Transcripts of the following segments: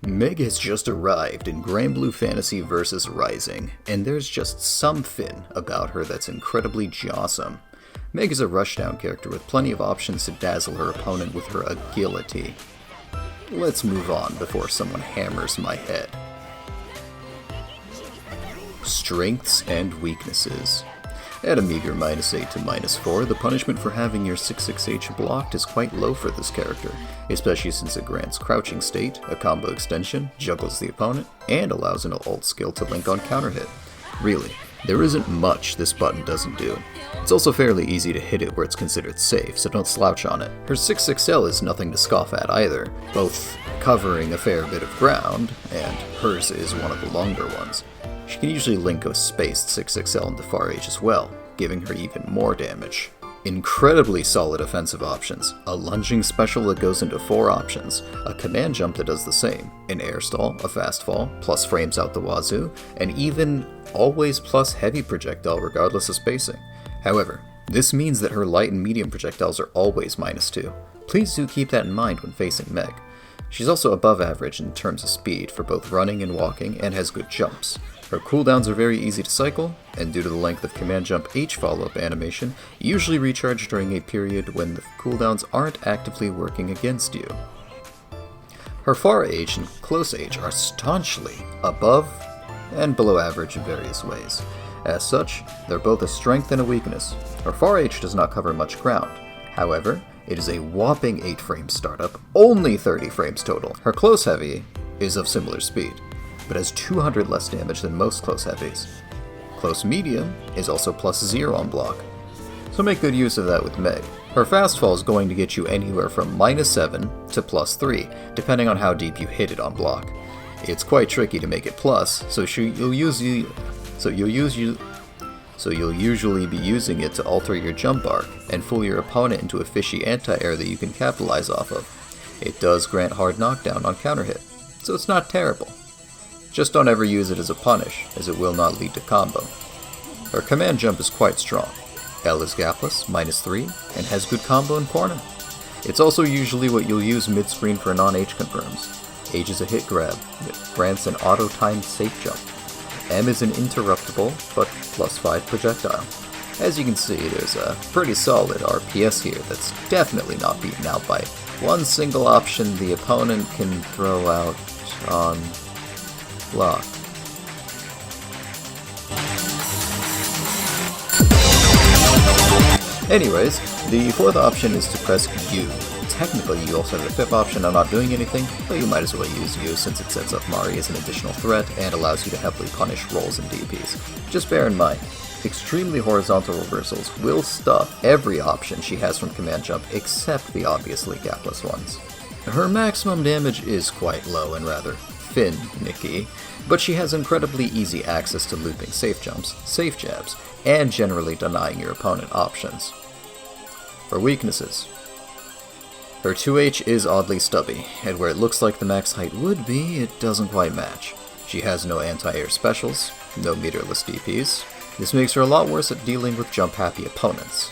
Meg has just arrived in Granblue Fantasy vs. Rising, and there's just something about her that's incredibly jawsome. Meg is a rushdown character with plenty of options to dazzle her opponent with her agility. Let's move on before someone hammers my head. Strengths and weaknesses. At a meager -8 to -4, the punishment for having your 6/6H blocked is quite low for this character, especially since it grants crouching state, a combo extension, juggles the opponent, and allows an ult skill to link on counter hit. Really, there isn't much this button doesn't do. It's also fairly easy to hit it where it's considered safe, so don't slouch on it. Her 6/6L is nothing to scoff at either, both covering a fair bit of ground, and hers is one of the longer ones. She can usually link a spaced 6/6L into far H as well, giving her even more damage. Incredibly solid offensive options, a lunging special that goes into 4 options, a command jump that does the same, an air stall, a fast fall, plus frames out the wazoo, and even always plus heavy projectile regardless of spacing. However, this means that her light and medium projectiles are always -2. Please do keep that in mind when facing Meg. She's also above average in terms of speed for both running and walking, and has good jumps. Her cooldowns are very easy to cycle, and due to the length of command jump H follow-up animation, usually recharge during a period when the cooldowns aren't actively working against you. Her far H and close H are staunchly above and below average in various ways. As such, they're both a strength and a weakness. Her far H does not cover much ground. However, it is a whopping 8 frames startup, only 30 frames total. Her close heavy is of similar speed, but has 200 less damage than most close heavies. Close medium is also +0 on block, so make good use of that with Meg. Her fast fall is going to get you anywhere from -7 to +3, depending on how deep you hit it on block. It's quite tricky to make it plus, so you'll usually be using it to alter your jump arc and fool your opponent into a fishy anti-air that you can capitalize off of. It does grant hard knockdown on counter hit, so it's not terrible. Just don't ever use it as a punish, as it will not lead to combo. Her command jump is quite strong. L is gapless, -3, and has good combo and corner. It's also usually what you'll use mid-screen for non-H confirms. H is a hit grab, it grants an auto-timed safe jump. M is an interruptible, but +5 projectile. As you can see, there's a pretty solid RPS here that's definitely not beaten out by one single option the opponent can throw out on block. Anyways, the 4th option is to press U. Technically, you also have the 5th option on not doing anything, but you might as well use U since it sets up Mari as an additional threat and allows you to heavily punish rolls and DPs. Just bear in mind, extremely horizontal reversals will stuff every option she has from command jump except the obviously gapless ones. Her maximum damage is quite low and rather finicky, but she has incredibly easy access to looping safe jumps, safe jabs, and generally denying your opponent options. For weaknesses, her 2H is oddly stubby, and where it looks like the max height would be, it doesn't quite match. She has no anti-air specials, no meterless DPs. This makes her a lot worse at dealing with jump-happy opponents.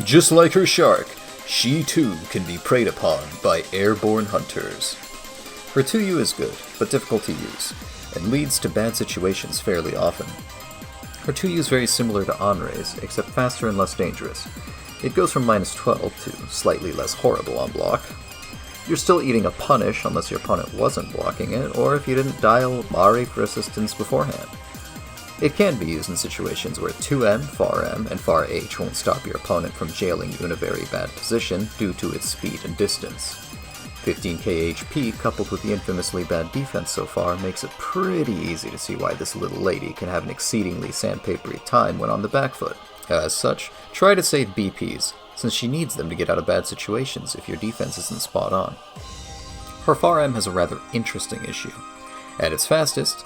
Just like her shark, she too can be preyed upon by airborne hunters. Her 2U is good, but difficult to use, and leads to bad situations fairly often. Her 2U is very similar to Anre's, except faster and less dangerous. It goes from -12 to slightly less horrible on block. You're still eating a punish unless your opponent wasn't blocking it, or if you didn't dial Mari for assistance beforehand. It can be used in situations where 2M, far M, and far H won't stop your opponent from jailing you in a very bad position due to its speed and distance. 15k HP coupled with the infamously bad defense so far makes it pretty easy to see why this little lady can have an exceedingly sandpapery time when on the back foot. As such, try to save BPs, since she needs them to get out of bad situations if your defense isn't spot on. Her far M has a rather interesting issue. At its fastest,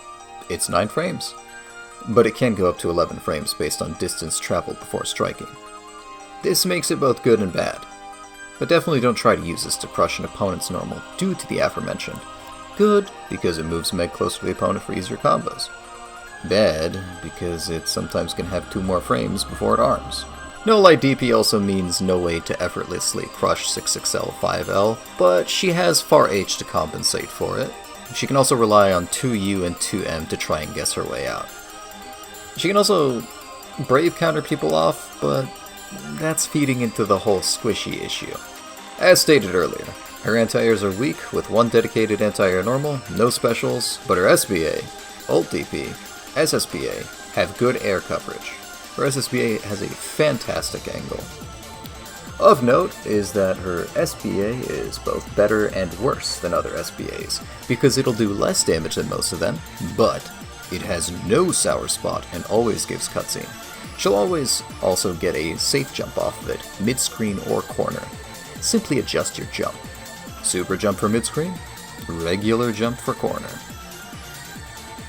it's 9 frames, but it can go up to 11 frames based on distance traveled before striking. This makes it both good and bad, but definitely don't try to use this to crush an opponent's normal due to the aforementioned. Good, because it moves Meg closer to the opponent for easier combos. Bad, because it sometimes can have 2 more frames before it arms. No light DP also means no way to effortlessly crush 6XL 5L, but she has far H to compensate for it. She can also rely on 2U and 2M to try and guess her way out. She can also brave counter people off, but that's feeding into the whole squishy issue. As stated earlier, her anti-airs are weak, with one dedicated anti-air normal, no specials, but her SBA, Ult DP, SSBA have good air coverage. Her SSBA has a fantastic angle. Of note is that her SBA is both better and worse than other SBAs, because it'll do less damage than most of them, but it has no sour spot and always gives cutscene. She'll always also get a safe jump off of it, mid-screen or corner. Simply adjust your jump. Super jump for mid-screen, regular jump for corner.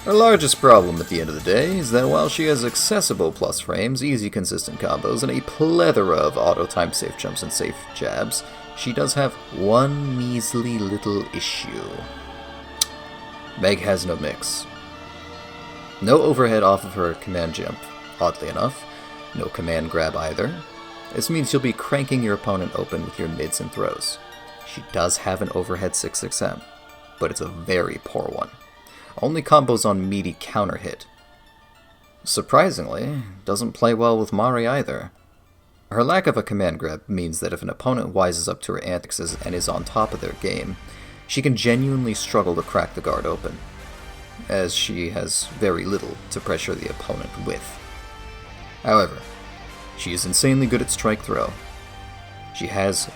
Her largest problem at the end of the day is that while she has accessible plus frames, easy consistent combos, and a plethora of auto-timed safe jumps and safe jabs, she does have one measly little issue. Meg has no mix. No overhead off of her command jump, oddly enough. No command grab either. This means you'll be cranking your opponent open with your mids and throws. She does have an overhead 6-6M, but it's a very poor one. Only combos on meaty counter hit. Surprisingly, doesn't play well with Mari either. Her lack of a command grab means that if an opponent wises up to her antics and is on top of their game, she can genuinely struggle to crack the guard open, as she has very little to pressure the opponent with. However, she is insanely good at strike throw. She has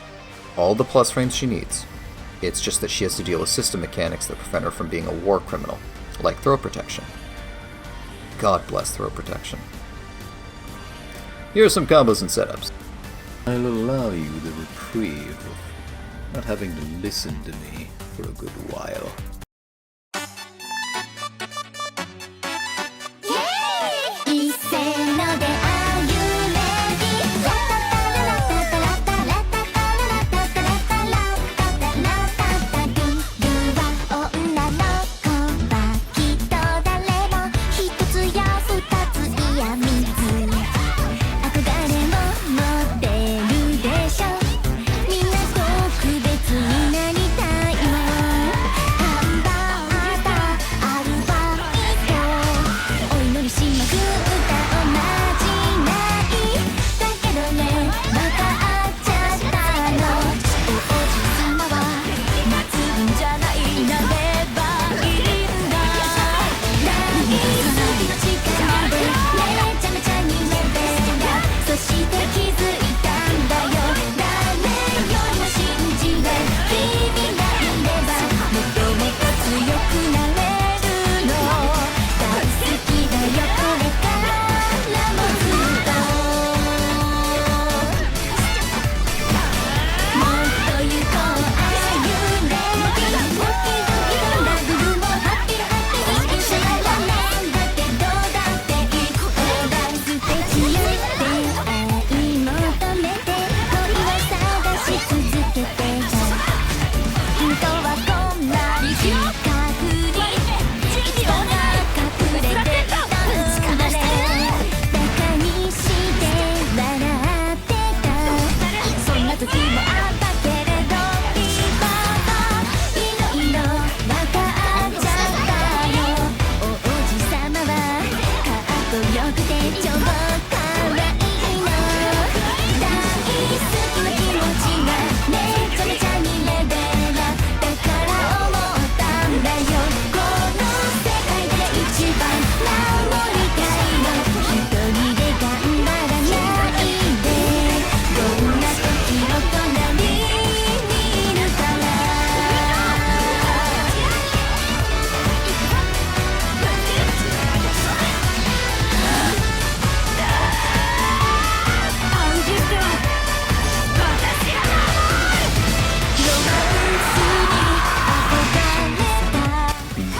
all the plus frames she needs. It's just that she has to deal with system mechanics that prevent her from being a war criminal, like throw protection. God bless throw protection. Here are some combos and setups. I'll allow you the reprieve of not having to listen to me for a good while.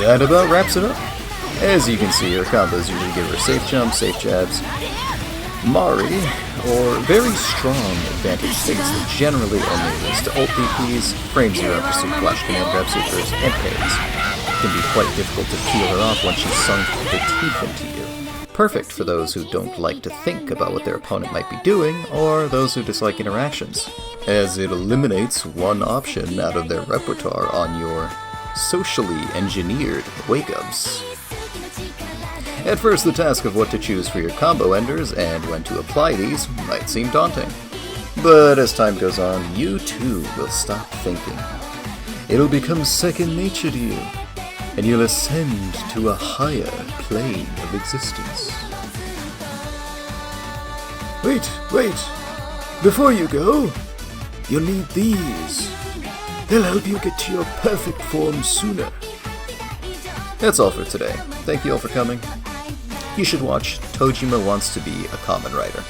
That about wraps it up. As you can see, her combos usually give her safe jumps, safe jabs, Mari, or very strong advantage states that generally only leads to ult DPs, frame 0 pursuit flash command grab supers, and parries. It can be quite difficult to peel her off once she's sunk her teeth into you. Perfect for those who don't like to think about what their opponent might be doing, or those who dislike interactions, as it eliminates one option out of their repertoire on your socially engineered wake-ups. At first, the task of what to choose for your combo enders and when to apply these might seem daunting. But as time goes on, you too will stop thinking. It'll become second nature to you, and you'll ascend to a higher plane of existence. Wait! Before you go, you'll need these. They'll help you get to your perfect form sooner. That's all for today. Thank you all for coming. You should watch Tojima Wants to Be a Kamen Rider.